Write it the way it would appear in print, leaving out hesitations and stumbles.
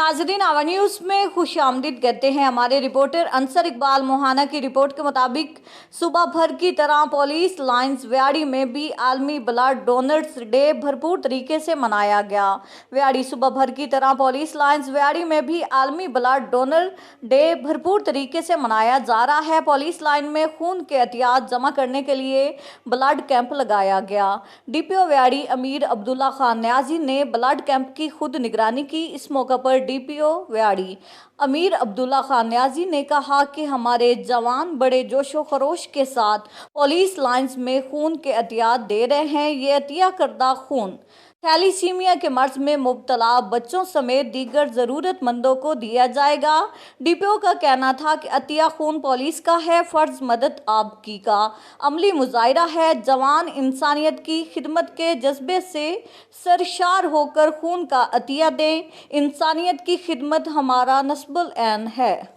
नाजरीन, आवा न्यूज़ में खुश आमदीद कहते हैं। हमारे रिपोर्टर अंसर इकबाल मोहाना की रिपोर्ट के मुताबिक सुबह भर की तरह पुलिस लाइंस व्याड़ी में भी आलमी ब्लड डोनर्स डे भरपूर तरीके से मनाया गया। व्याड़ी सुबह भर की तरह पुलिस लाइंस व्याड़ी में भी आलमी ब्लड डोनर डे भरपूर तरीके से मनाया जा रहा है। पुलिस लाइन में खून के एहतियात जमा करने के लिए ब्लड कैंप लगाया गया। डीपीओ व्याड़ी अमीर अब्दुल्ला खान न्याजी ने ब्लड कैंप की खुद निगरानी की। इस मौके पर डीपीओ व्याड़ी अमीर अब्दुल्ला खान न्याजी ने कहा कि हमारे जवान बड़े जोशो खरोश के साथ पुलिस लाइंस में खून के एहतियात दे रहे हैं। ये अतिया करदा खून थैलीसीमिया के मर्ज में मुब्तला बच्चों समेत दीगर ज़रूरतमंदों को दिया जाएगा। डीपीओ का कहना था कि अतिया खून पुलिस का है, फ़र्ज़ मदद आपकी का अमली मुजाहिरा है। जवान इंसानियत की खिदमत के जज्बे से सरशार होकर खून का अतिया दें। इंसानियत की खिदमत हमारा नस्बुल ऐन है।